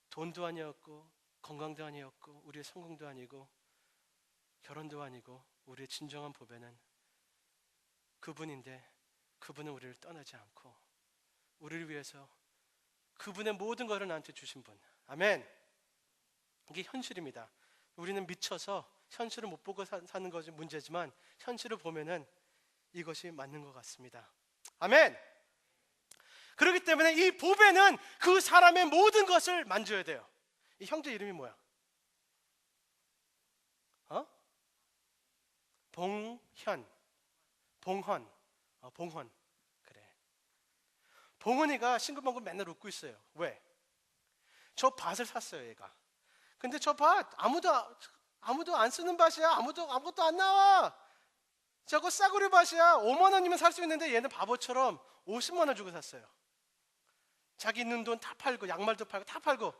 돈도 아니었고 건강도 아니었고 우리의 성공도 아니고 결혼도 아니고 우리의 진정한 보배는 그분인데 그분은 우리를 떠나지 않고 우리를 위해서 그분의 모든 것을 나한테 주신 분. 아멘. 이게 현실입니다. 우리는 미쳐서 현실을 못 보고 사는 것이 문제지만 현실을 보면은 이것이 맞는 것 같습니다. 아멘. 그렇기 때문에 이 보배는 그 사람의 모든 것을 만져야 돼요. 이 형제 이름이 뭐야? 봉현. 봉헌. 그래. 봉헌이가 싱글벙글 맨날 웃고 있어요. 왜? 저 밭을 샀어요, 얘가. 근데 저 밭 아무도 안 쓰는 밭이야. 아무것도 안 나와. 저거 싸구려 밭이야. 5만 원이면 살 수 있는데 얘는 바보처럼 50만 원 주고 샀어요. 자기 있는 돈 다 팔고 양말도 팔고 다 팔고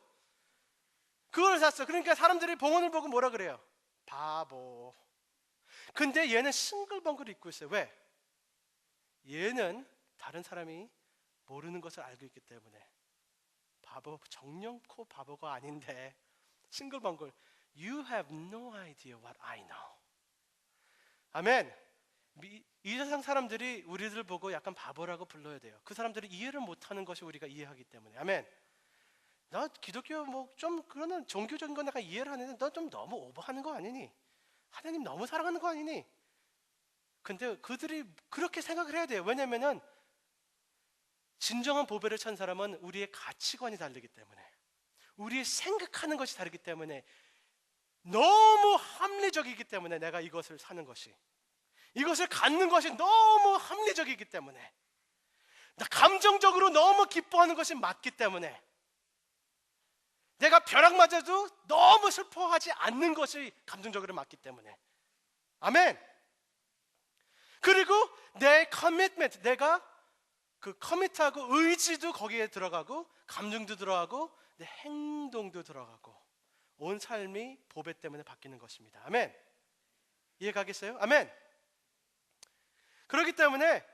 그걸 샀어. 그러니까 사람들이 봉헌을 보고 뭐라 그래요? 바보. 근데 얘는 싱글벙글 입고 있어요. 왜? 얘는 다른 사람이 모르는 것을 알고 있기 때문에 바보, 정령코 바보가 아닌데 싱글벙글. You have no idea what I know. 아멘. 이 세상 사람들이 우리들 보고 약간 바보라고 불러야 돼요. 그 사람들이 이해를 못하는 것이 우리가 이해하기 때문에. 아멘. 나 기독교 좀 그런 종교적인 건 내가 이해를 하는데 너 좀 너무 오버하는 거 아니니? 하나님 너무 사랑하는 거 아니니? 근데 그들이 그렇게 생각을 해야 돼요. 왜냐면은 진정한 보배를 찬 사람은 우리의 가치관이 다르기 때문에 우리의 생각하는 것이 다르기 때문에 너무 합리적이기 때문에 내가 이것을 사는 것이 이것을 갖는 것이 너무 합리적이기 때문에 나 감정적으로 너무 기뻐하는 것이 맞기 때문에 내가 벼락 맞아도 너무 슬퍼하지 않는 것이 감정적으로 맞기 때문에 아멘. 그리고 커미트먼트, 내가 그 커미트하고 의지도 거기에 들어가고 감정도 들어가고 내 행동도 들어가고 온 삶이 보배 때문에 바뀌는 것입니다. 아멘. 이해가겠어요? 아멘. 그렇기 때문에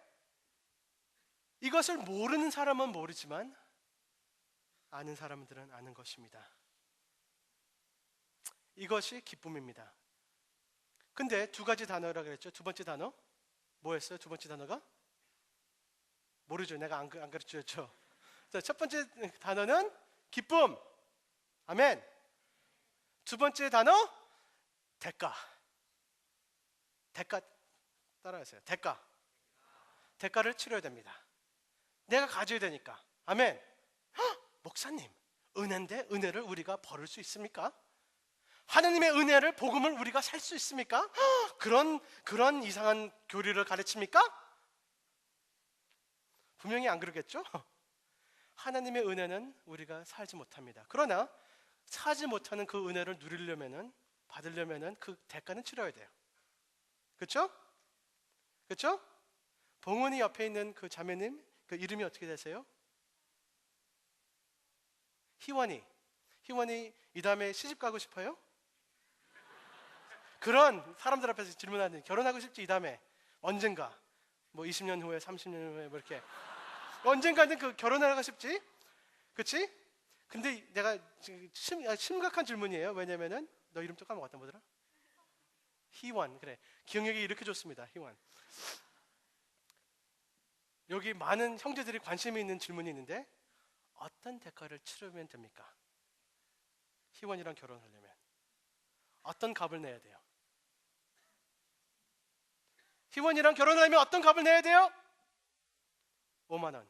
이것을 모르는 사람은 모르지만 아는 사람들은 아는 것입니다. 이것이 기쁨입니다. 근데 두 가지 단어라고 그랬죠. 두 번째 단어 뭐였어요? 두 번째 단어가? 모르죠. 내가 안 가르쳐줬죠. 첫 번째 단어는 기쁨. 아멘. 두 번째 단어 대가. 대가 따라하세요. 대가. 대가를 치러야 됩니다. 내가 가져야 되니까. 아멘. 헉, 목사님, 은혜인데 은혜를 우리가 버릴 수 있습니까? 하나님의 은혜를, 복음을 우리가 살 수 있습니까? 헉, 그런 이상한 교리를 가르칩니까? 분명히 안 그러겠죠? 하나님의 은혜는 우리가 살지 못합니다. 그러나 사지 못하는 그 은혜를 누리려면은, 받으려면은 그 대가는 치러야 돼요. 그렇죠? 그렇죠? 봉은이 옆에 있는 그 자매님, 그 이름이 어떻게 되세요? 희원이. 희원이 이 다음에 시집 가고 싶어요? 그런 사람들 앞에서 질문하는, 결혼하고 싶지 이 다음에? 언젠가 뭐 20년 후에 30년 후에 뭐 이렇게 언젠가는 그 결혼하고 싶지? 그렇지? 근데 내가 심각한 질문이에요. 왜냐면은 너 이름 또 까먹었다. 뭐더라? 희원. 그래, 기억력이 이렇게 좋습니다. 희원. 여기 많은 형제들이 관심이 있는 질문이 있는데 어떤 대가를 치르면 됩니까? 희원이랑 결혼하려면 어떤 값을 내야 돼요? 희원이랑 결혼하려면 어떤 값을 내야 돼요? 5만 원,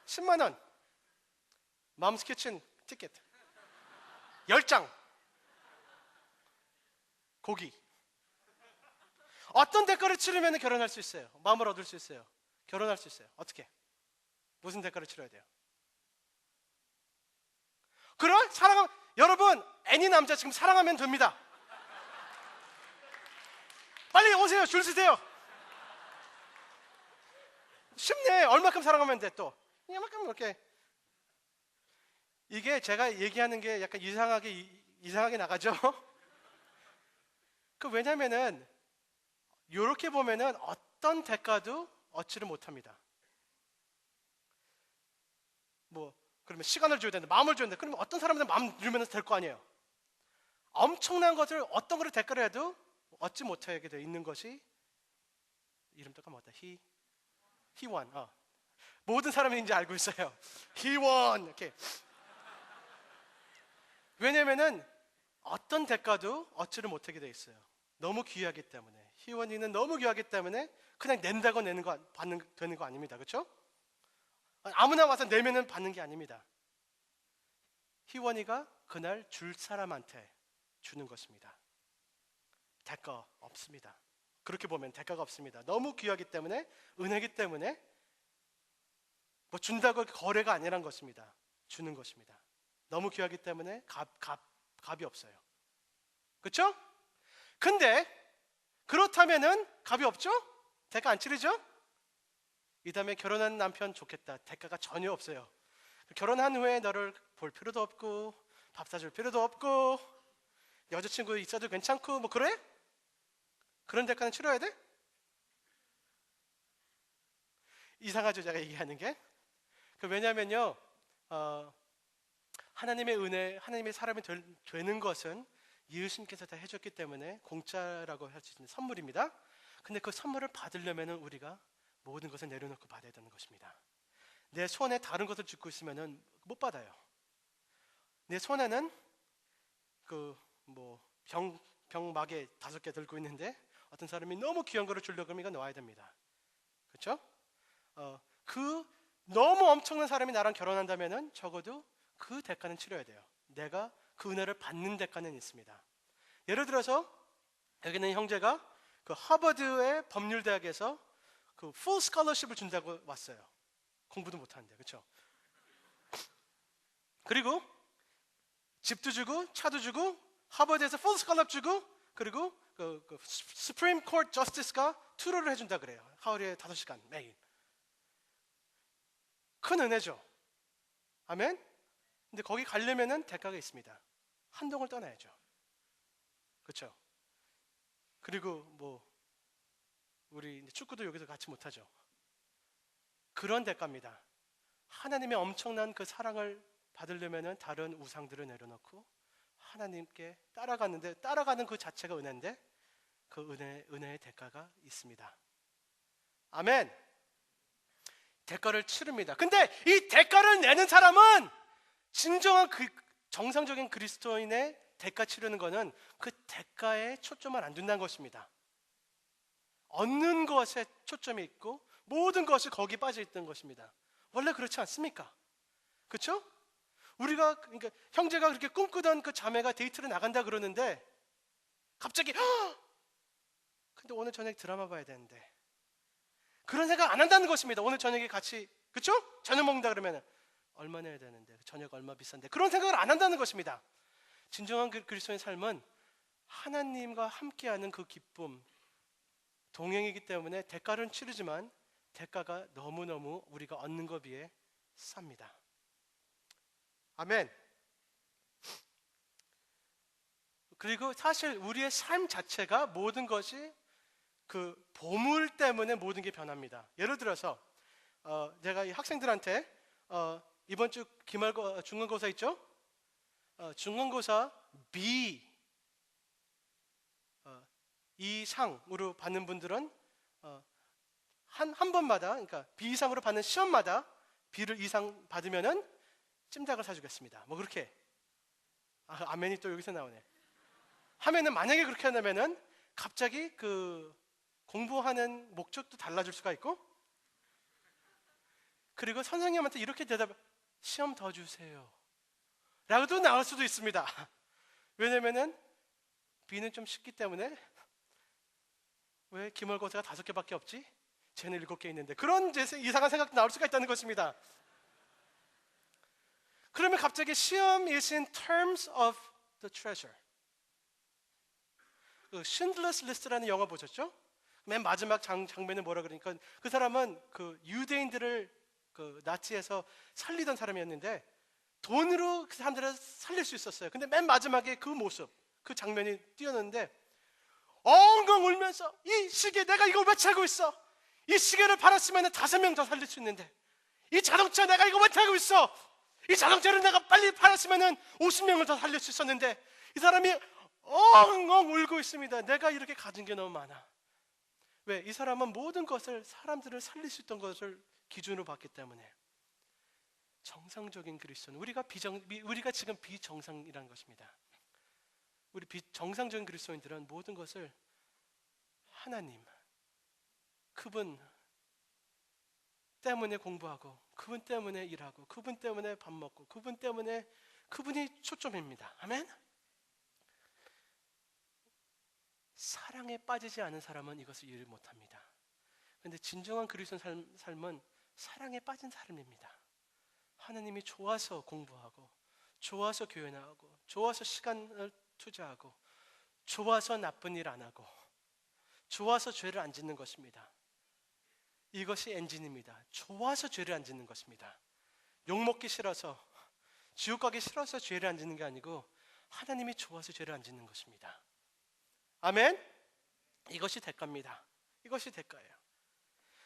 10만 원, 맘스 키친 티켓 10장, 고기. 어떤 대가를 치르면 결혼할 수 있어요? 마음을 얻을 수 있어요? 결혼할 수 있어요? 어떻게? 무슨 대가를 치러야 돼요? 그럼 여러분, 애니 남자 지금 사랑하면 됩니다. 빨리 오세요. 줄 서세요. 쉽네. 얼마큼 사랑하면 돼 또? 이만큼 이렇게. 이게 제가 얘기하는 게 약간 이상하게 나가죠. 왜냐면은 이렇게 보면은 어떤 대가도 얻지를 못합니다. 뭐 그러면 시간을 줘야 된다, 마음을 줘야 된다. 그러면 어떤 사람들은 마음 주면 될 거 아니에요. 엄청난 것을 어떤 거를 대가를 해도 얻지 못하게 돼 있는 것이, 이름 또 까먹었다. 희원. 모든 사람인지 알고 있어요. 희원. 이렇게. 왜냐면은 어떤 대가도 얻지를 못하게 돼 있어요. 너무 귀하기 때문에. 희원이는 너무 귀하기 때문에 그냥 낸다고 되는 거 아닙니다. 그렇죠? 아무나 와서 내면은 받는 게 아닙니다. 희원이가 그날 줄 사람한테 주는 것입니다. 대가 없습니다. 그렇게 보면 대가가 없습니다. 너무 귀하기 때문에, 은혜기 때문에 뭐 준다고 거래가 아니란 것입니다. 주는 것입니다. 너무 귀하기 때문에 값이 없어요. 그렇죠? 근데 그렇다면은 값이 없죠? 대가 안 치르죠? 이 다음에 결혼한 남편 좋겠다. 대가가 전혀 없어요. 결혼한 후에 너를 볼 필요도 없고 밥 사줄 필요도 없고 여자친구 있어도 괜찮고 뭐 그래? 그런 대가는 치러야 돼? 이상하죠, 제가 얘기하는 게. 왜냐면요, 하나님의 은혜, 하나님의 사람이 되는 것은 예수님께서 다 해줬기 때문에 공짜라고 할 수 있는 선물입니다. 근데 그 선물을 받으려면 우리가 모든 것을 내려놓고 받아야 되는 것입니다. 내 손에 다른 것을 쥐고 있으면 못 받아요. 내 손에는 병마개 5개 들고 있는데 어떤 사람이 너무 귀한 거를 주려고 하면 이거 놓아야 됩니다. 그렇죠? 너무 엄청난 사람이 나랑 결혼한다면은 적어도 그 대가는 치러야 돼요. 내가 그 은혜를 받는 대가는 있습니다. 예를 들어서 여기는 형제가 그 하버드의 법률대학에서 그 풀 스칼러십을 준다고 왔어요. 공부도 못하는데, 그렇죠? 그리고 집도 주고 차도 주고 하버드에서 풀 스칼럽 주고 그리고 스프림 코트 저스티스가 투로를 해준다 그래요. 하루에 5시간 매일. 큰 은혜죠. 아멘. 근데 거기 가려면은 대가가 있습니다. 한동을 떠나야죠. 그렇죠? 그리고 뭐 우리 축구도 여기서 같이 못하죠. 그런 대가입니다. 하나님의 엄청난 그 사랑을 받으려면은 다른 우상들을 내려놓고 하나님께 따라가는 그 자체가 은혜인데 그 은혜의 대가가 있습니다. 아멘. 대가를 치릅니다. 근데 이 대가를 내는 사람은 진정한 그 정상적인 그리스도인의 대가 치르는 것은 그 대가에 초점을 안 둔다는 것입니다. 얻는 것에 초점이 있고 모든 것이 거기 빠져 있던 것입니다. 원래 그렇지 않습니까? 그렇죠? 우리가 그러니까 형제가 그렇게 꿈꾸던 그 자매가 데이트를 나간다 그러는데 갑자기 근데 오늘 저녁 드라마 봐야 되는데 그런 생각 안 한다는 것입니다. 오늘 저녁에 같이 그렇죠? 저녁 먹는다 그러면 얼마 내야 되는데 저녁 얼마 비싼데 그런 생각을 안 한다는 것입니다. 진정한 그리스도의 삶은 하나님과 함께하는 그 기쁨 동행이기 때문에 대가는 치르지만 대가가 너무너무 우리가 얻는 것 비해 쌉니다. 아멘. 그리고 사실 우리의 삶 자체가 모든 것이 그 보물 때문에 모든 게 변합니다. 예를 들어서 제가 이 학생들한테 이번 주 중간고사 있죠? 중간고사 B 이상으로 받는 분들은 한 번마다 그러니까 B 이상으로 받는 시험마다 B를 이상 받으면은 찜닭을 사주겠습니다. 뭐 그렇게 아멘이 또 여기서 나오네. 하면은 만약에 그렇게 한다면은 갑자기 그 공부하는 목적도 달라질 수가 있고 그리고 선생님한테 이렇게 시험 더 주세요 라고도 나올 수도 있습니다. 왜냐면은 B는 좀 쉽기 때문에 왜 기말고사가 5개밖에 없지? 쟤는 7개 있는데 그런 이상한 생각도 나올 수가 있다는 것입니다. 그러면 갑자기 시험 is in terms of the treasure. 그 신들러스 리스트라는 영화 보셨죠? 맨 마지막 장면에 뭐라 그러니까 그 사람은 그 유대인들을 그 나치에서 살리던 사람이었는데 돈으로 그 사람들을 살릴 수 있었어요. 근데 맨 마지막에 그 모습, 그 장면이 뛰어났는데 엉엉 울면서 이 시계 내가 이걸 왜 차고 있어? 이 시계를 팔았으면 5명 더 살릴 수 있는데 이 자동차 내가 이거 왜 타고 있어? 이 자동차를 내가 빨리 팔았으면 50명을 더 살릴 수 있었는데 이 사람이 엉엉 울고 있습니다. 내가 이렇게 가진 게 너무 많아. 왜? 이 사람은 모든 것을 사람들을 살릴 수 있던 것을 기준으로 봤기 때문에 정상적인 그리스도는 우리가 지금 비정상이라는 것입니다. 우리 비정상적인 그리스도인들은 모든 것을 하나님 그분 때문에 공부하고 그분 때문에 일하고 그분 때문에 밥 먹고 그분 때문에 그분이 초점입니다. 아멘. 사랑에 빠지지 않은 사람은 이것을 이해를 못합니다. 그런데 진정한 그리스도 삶은 사랑에 빠진 삶입니다. 하나님이 좋아서 공부하고 좋아서 교회 나가고 좋아서 시간을 투자하고 좋아서 나쁜 일 안 하고 좋아서 죄를 안 짓는 것입니다. 이것이 엔진입니다. 좋아서 죄를 안 짓는 것입니다. 욕먹기 싫어서 지옥 가기 싫어서 죄를 안 짓는 게 아니고 하나님이 좋아서 죄를 안 짓는 것입니다. 아멘. 이것이 대가입니다. 이것이 대가예요.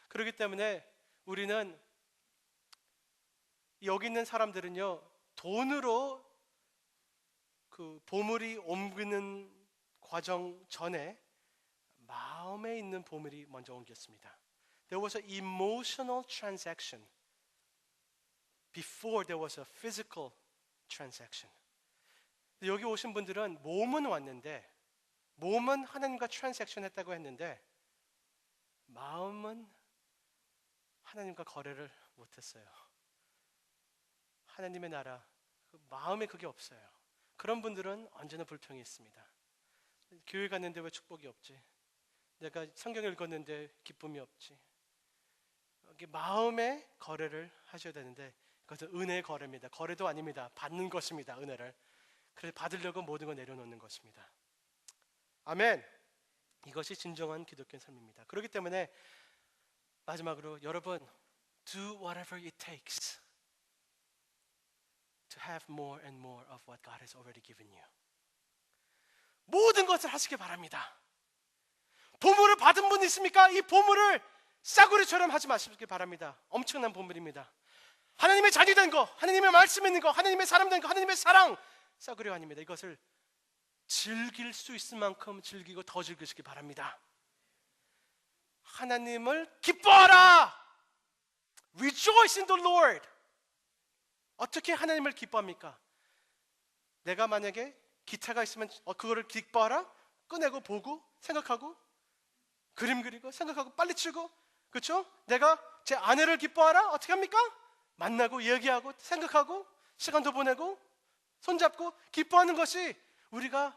그렇기 때문에 우리는 여기 있는 사람들은요 돈으로 그 보물이 옮기는 과정 전에 마음에 있는 보물이 먼저 옮겼습니다. There was an emotional transaction before there was a physical transaction. 여기 오신 분들은 몸은 왔는데 몸은 하나님과 트랜잭션 했다고 했는데 마음은 하나님과 거래를 못했어요. 하나님의 나라, 그 마음에 그게 없어요. 그런 분들은 언제나 불평이 있습니다. 교회 갔는데 왜 축복이 없지? 내가 성경을 읽었는데 기쁨이 없지? 마음의 거래를 하셔야 되는데 그것은 은혜의 거래입니다. 거래도 아닙니다. 받는 것입니다. 은혜를. 그래서 받으려고 모든 걸 내려놓는 것입니다. 아멘. 이것이 진정한 기독교인 삶입니다. 그렇기 때문에 마지막으로 여러분, do whatever it takes to have more and more of what God has already given you. 모든 것을 하시기 바랍니다. 보물을 받은 분 있습니까? 이 보물을 싸구려처럼 하지 마시기 바랍니다. 엄청난 보물입니다. 하나님의 자녀 된 거, 하나님의 말씀 있는 거, 하나님의 사람 된 거, 하나님의 사랑, 싸구려 아닙니다. 이것을 즐길 수 있을 만큼 즐기고 더 즐기시기 바랍니다. 하나님을 기뻐하라. Rejoice in the Lord. 어떻게 하나님을 기뻐합니까? 내가 만약에 기타가 있으면 그거를 기뻐하라. 꺼내고 보고 생각하고 그림 그리고 생각하고 빨리 치고, 그렇죠? 내가 제 아내를 기뻐하라. 어떻게 합니까? 만나고 얘기하고 생각하고 시간도 보내고 손잡고 기뻐하는 것이 우리가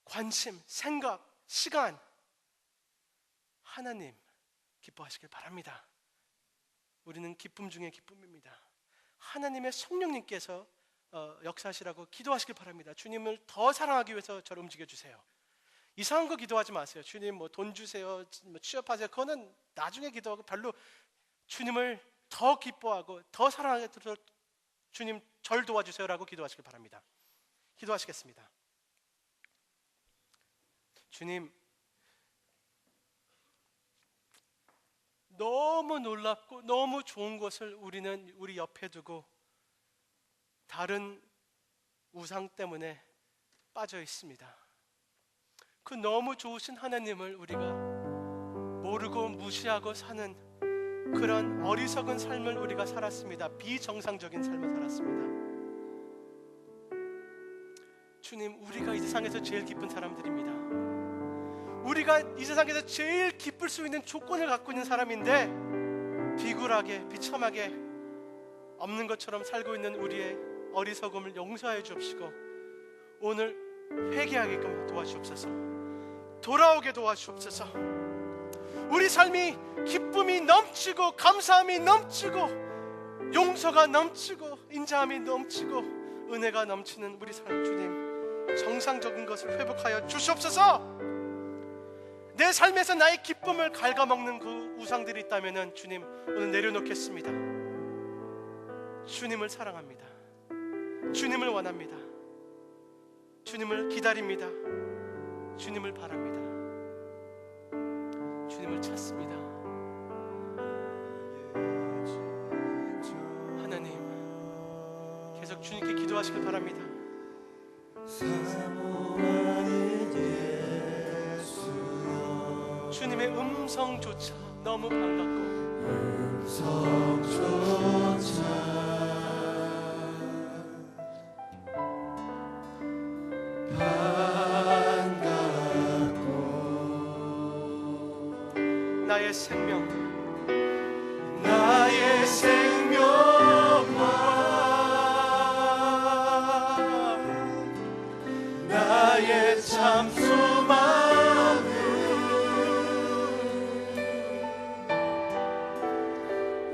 관심, 생각, 시간. 하나님 기뻐하시길 바랍니다. 우리는 기쁨 중에 기쁨입니다. 하나님의 성령님께서 역사하시라고 기도하시길 바랍니다. 주님을 더 사랑하기 위해서 저를 움직여 주세요. 이상한 거 기도하지 마세요. 주님 뭐 돈 주세요, 뭐 취업하세요. 그거는 나중에 기도하고 별로 주님을 더 기뻐하고 더 사랑하게 들어 주님 절 도와주세요라고 기도하시길 바랍니다. 기도하시겠습니다. 주님, 너무 놀랍고 너무 좋은 것을 우리는 우리 옆에 두고 다른 우상 때문에 빠져 있습니다. 그 너무 좋으신 하나님을 우리가 모르고 무시하고 사는 그런 어리석은 삶을 우리가 살았습니다. 비정상적인 삶을 살았습니다. 주님, 우리가 이 세상에서 제일 기쁜 사람들입니다. 우리가 이 세상에서 제일 기쁠 수 있는 조건을 갖고 있는 사람인데 비굴하게 비참하게 없는 것처럼 살고 있는 우리의 어리석음을 용서해 주옵시고 오늘 회개하게끔 도와주옵소서. 돌아오게 도와주옵소서. 우리 삶이 기쁨이 넘치고 감사함이 넘치고 용서가 넘치고 인자함이 넘치고 은혜가 넘치는 우리 삶, 주님 정상적인 것을 회복하여 주시옵소서. 내 삶에서 나의 기쁨을 갉아먹는 그 우상들이 있다면 주님 오늘 내려놓겠습니다. 주님을 사랑합니다. 주님을 원합니다. 주님을 기다립니다. 주님을 바랍니다. 주님을 찾습니다. 하나님, 계속 주님께 기도하시길 바랍니다. 주님의 음성조차 너무 반갑고 나의 생명, 나의 생명아, 나의 참 소망은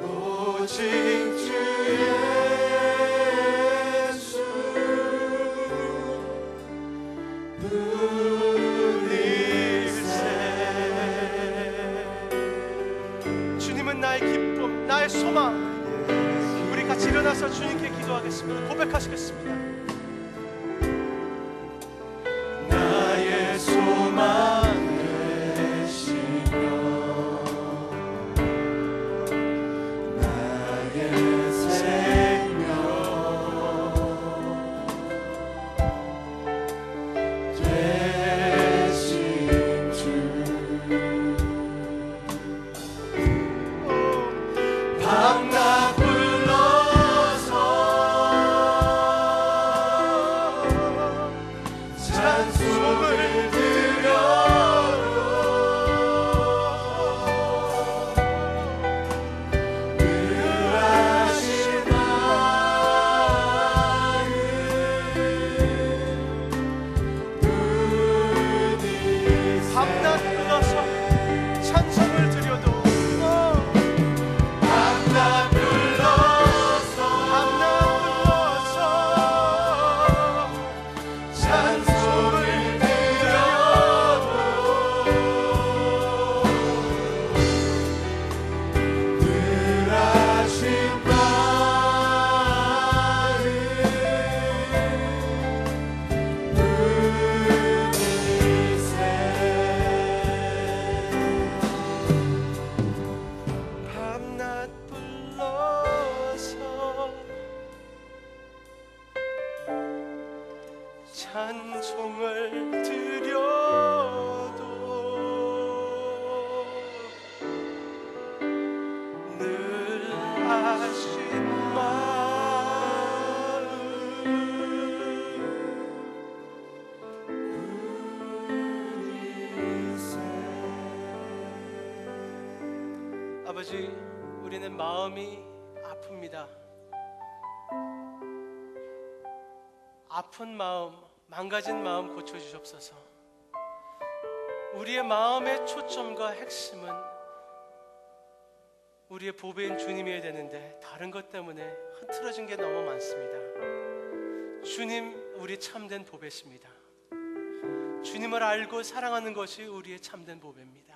오직 주 예수 나의 기쁨, 나의 소망. 우리 같이 일어나서 주님께 기도하겠습니다. 고백하시겠습니다. 나의 소망 되시며 나의 생명 되신 주 밤낮 불러서 아버지, 우리는 마음이 아픕니다. 아픈 마음, 망가진 마음 고쳐주시옵소서. 우리의 마음의 초점과 핵심은 우리의 보배인 주님이어야 되는데 다른 것 때문에 흐트러진 게 너무 많습니다. 주님, 우리 참된 보배십니다. 주님을 알고 사랑하는 것이 우리의 참된 보배입니다.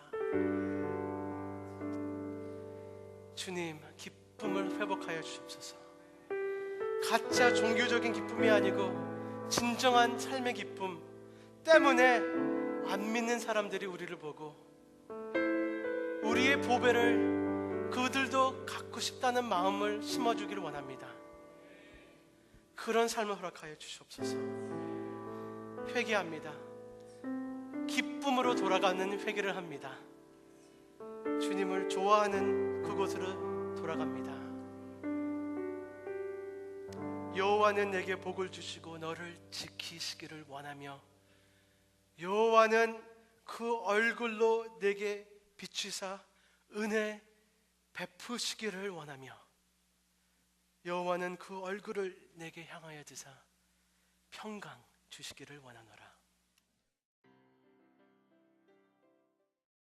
주님, 기쁨을 회복하여 주옵소서. 가짜 종교적인 기쁨이 아니고 진정한 삶의 기쁨 때문에 안 믿는 사람들이 우리를 보고 우리의 보배를 그들도 갖고 싶다는 마음을 심어주기를 원합니다. 그런 삶을 허락하여 주시옵소서. 회개합니다. 기쁨으로 돌아가는 회개를 합니다. 주님을 좋아하는 그곳으로 돌아갑니다. 여호와는 내게 복을 주시고 너를 지키시기를 원하며 여호와는 그 얼굴로 내게 비추사 은혜 베푸시기를 원하며 여호와는 그 얼굴을 내게 향하여 드사 평강 주시기를 원하노라.